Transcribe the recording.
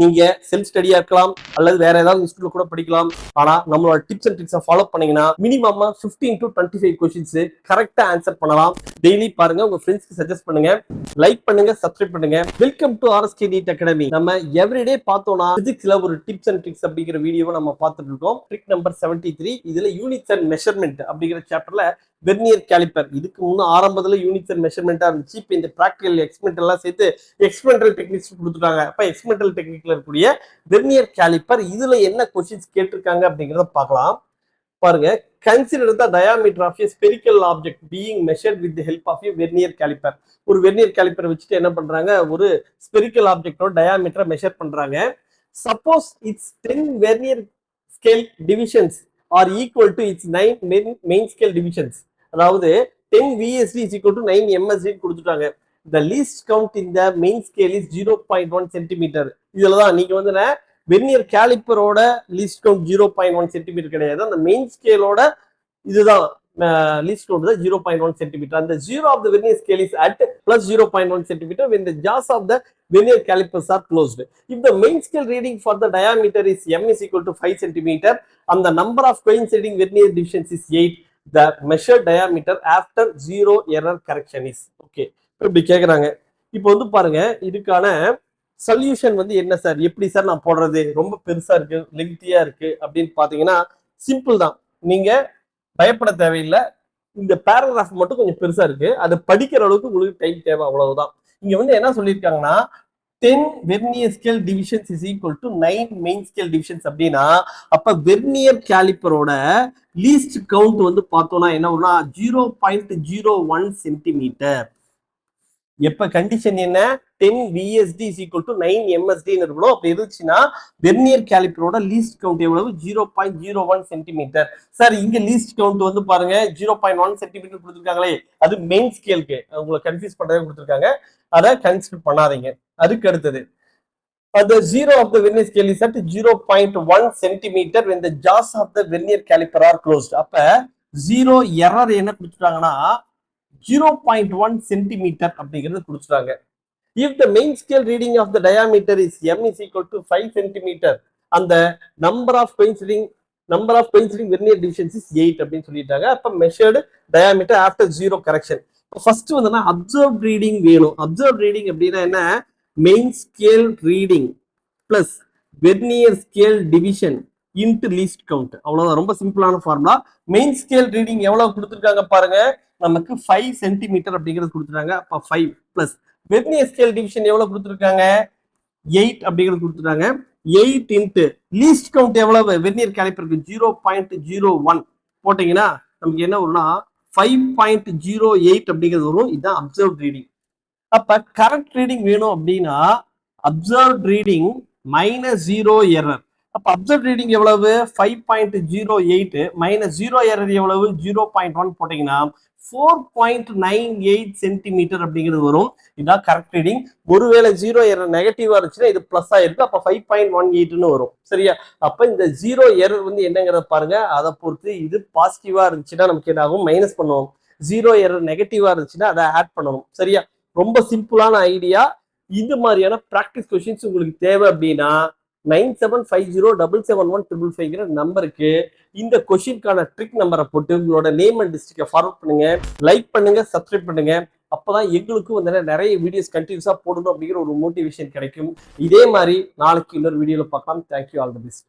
நீங்க செல்ஃப் ஸ்டடியா இருக்கலாம் அல்லது வேற ஏதாவது இன்ஸ்டியூட்ல கூட படிக்கலாம். ஆனா நம்மளோட டிப்ஸ் அண்ட் ட்ரிக்ஸை ஃபாலோ பண்ணீங்கன்னா மினிமம் 15 to 25 கொஸ்டின்ஸ் கரெக்டா ஆன்சர் பண்ணலாம். டெய்லி பாருங்க, உங்க ஃப்ரெண்ட்ஸ்க்கு சஜஸ்ட் பண்ணுங்க, லைக் பண்ணுங்க, சப்ஸ்கிரைப் பண்ணுங்க. Welcome to RSK NEET academy. நம்ம எவ்ரிடே பார்த்தோம்னா பிசிக்ஸ்ல ஒரு டிப்ஸ் அண்ட் ட்ரிக்ஸ் அப்படிங்கிற வீடியோவை நம்ம பார்த்துட்டு இருக்கோம். Trick number 73. இதுல யூனிட்ஸ் அண்ட் மெஷர்மெண்ட் அப்படிங்கிற சாப்டர்ல வெர்னியர் கேலிப்பர். இதுக்கு முன்ன ஆரம்பத்துல யூனிட்ஸ் அண்ட் மெஷர்மெண்டா இருந்துச்சு. இப்போ இந்த பிராக்டிகல் எக்ஸ்பெரிமெண்ட் எல்லாம் சேர்த்து எக்ஸ்பெரிமெண்டல் டெக்னிக்ஸ் கொடுத்துட்டாங்க. அப்ப எக்ஸ்பெரிமெண்டல் டெக்னிக்ல இருக்கக்கூடிய வெர்னியர் கேலிப்பர் இதுல என்ன கொஸ்டின்ஸ் கேட்டிருக்காங்க அப்படிங்கறத பார்க்கலாம். பாருங்க, consider the diameter of a spherical object being measured with the help of a vernier caliper. ஒரு வெர்னியர் கேலிப்பர் வச்சுட்டு என்ன பண்றாங்க, ஒரு ஸ்பெரிக்கல் ஆப்ஜெக்டோட டயாமீட்டரை மெஷர் பண்றாங்க. Suppose its 10 vernier scale divisions are equal to its 9 main scale divisions. அதாவது 10 VSD is equal to 9 MSD கொடுத்துட்டாங்க. The least count in the main scale is 0.1 centimeter. இதுலதான் நீங்க வந்து வெர்னியர் கேலிப்பரோட லீஸ்ட் கவுண்ட் 0.1 சென்டிமீட்டர் கிடையாது. அந்த main ஸ்கேலோட இதுதான் least count தான் 0.1 centimetre. அந்த zero of the vernier scale is at plus 0.1 centimeter when the jaws of the vernier calipers are closed. If the main scale reading for the diameter is m is equal to 5 centimeter and the number of coinciding vernier divisions is 8, the measured diameter after zero error correction is okay. இப்படி கேக்குறாங்க. இப்போ வந்து பாருங்க, இதுக்கான solution வந்து என்ன sir, எப்படி sir நான் போடுறது, ரொம்ப பெருசா இருக்கு, லெங்தியா இருக்கு அப்படின்னு பாத்தீங்கன்னா சிம்பிள் தான். நீங்க பயப்பட தேவையில்லை. இந்த பேராகிராஃப் மட்டும் கொஞ்சம் பெருசா இருக்கு, அதை படிக்கிற அளவுக்கு உங்களுக்கு டைம் தேவை, அவ்வளவுதான். இங்க வந்து என்ன சொல்லியிருக்காங்கன்னா 10 vernier scale divisions is equal to 9 main scale divisions அப்படின்னா, அப்ப வெர்னியர் கேலிப்பரோட லீஸ்ட் கவுண்ட் வந்து பார்த்தோம்னா என்ன வரும்னா 0.01 சென்டிமீட்டர். எப்ப கண்டிஷன் என்ன, 10 VSD is equal to 9 MSD இருக்கணும். அப்படி இருந்துச்சுன்னா வெர்னியர் கேலிப்பரோட லீஸ்ட் கவுண்ட் எவ்வளவு, 0.01 சென்டிமீட்டர். சார் இங்க லீஸ்ட் கவுண்ட் வந்து பாருங்க 0.1 சென்டிமீட்டர் கொடுத்துருக்காங்களே, அது மெயின் ஸ்கேலுக்கு, உங்களை கன்ஃபியூஸ் பண்றதே கொடுத்துருக்காங்க, அதை கன்சிடர் பண்ணாதீங்க. அதுக்கு அடுத்தது the zero of the vernier scale is at 0.1 centimeter when the jaws of the vernier caliper are closed. அப்ப ஜீரோ எரர் என்ன கொடுத்துட்டாங்கன்னா 0.1 சென்டிமீட்டர் அப்படிங்கிறது கொடுத்துட்டாங்க. If the main scale reading of the diameter is m is equal to 5 centimeter and the number of coinciding vernier divisions is 8 அப்படின்னு சொல்லிட்டாங்க. அப்ப measured diameter after zero correction. First வந்து observed reading வேணும். Observed reading அப்படின்னா என்ன, main scale reading plus vernier scale division into least count. அவ்வளவுதான், ரொம்ப சிம்பிளான ஃபார்முலா. மெயின் ஸ்கேல் ரீடிங் எவ்வளவு கொடுத்துருக்காங்க பாருங்க, நமக்கு 5 சென்டிமீட்டர் அப்படிங்கிறது கொடுத்துருக்காங்க. அப்ப 5 பிளஸ் வெர்னியர் ஸ்கேல் டிவிஷன் எவ்வளவு கொடுத்துருக்காங்க, 8 அப்படிங்கிறது கொடுத்துருக்காங்க. 8 இன்ட்டு லீஸ்ட் கவுண்ட் எவ்வளவு, வெர்னியர் கேலிப்பருக்கு 0.01 போட்டீங்கன்னா நமக்கு என்ன வரும்னா 5.08 அப்படிங்கிறது வரும். இதுதான் அப்சர்வ் ரீடிங். அப்ப கரெக்ட் ரீடிங் வேணும் அப்படின்னா அப்சர்வ் ரீடிங் மைனஸ் 0 எரர். அப்ப அப்சர்வ் ரீடிங் எவ்வளவு, 5.08 மைனஸ் 0 எரர் எவ்வளவு, 0.1 போட்டீங்கன்னா 4.98 சென்டிமீட்டர் அப்படிங்கிறது வரும். இதுதான் கரெக்ட் ரீடிங். ஒருவேளை 0 எரர் நெகட்டிவா இருந்துச்சுன்னா இது பிளஸ் ஆயிருக்கு, அப்ப 5.18 வரும். சரியா? அப்ப இந்த 0 எரர் வந்து என்னங்கிறத பாருங்க, அதை பொறுத்து இது பாசிட்டிவா இருந்துச்சுன்னா நமக்கு என்ன ஆகும், மைனஸ் பண்ணுவோம். 0 எரர் நெகட்டிவா இருந்துச்சுன்னா அதை ஆட் பண்ணணும். சரியா? ரொம்ப சிம்பிளான ஐடியா. இந்த மாதிரியான பிராக்டிஸ் கொஸ்டின்ஸ் உங்களுக்கு தேவை அப்படின்னா 9750771555 நம்பருக்கு இந்த கொஸ்டின்கான ட்ரிக் நம்பரை போட்டு உங்களோட நேம் அண்ட் டிஸ்ட்ரிக்டை ஃபார்வர்ட் பண்ணுங்க, லைக் பண்ணுங்க, சப்ஸ்கிரைப் பண்ணுங்க. அப்பதான் எங்களுக்கும் வந்து நிறைய வீடியோஸ் கண்டினியூஸா போடணும் அப்படிங்கிற ஒரு மோட்டிவேஷன் கிடைக்கும். இதே மாதிரி நாளைக்கு இன்னொரு வீடியோல பார்க்கலாம். Thank you, all the best.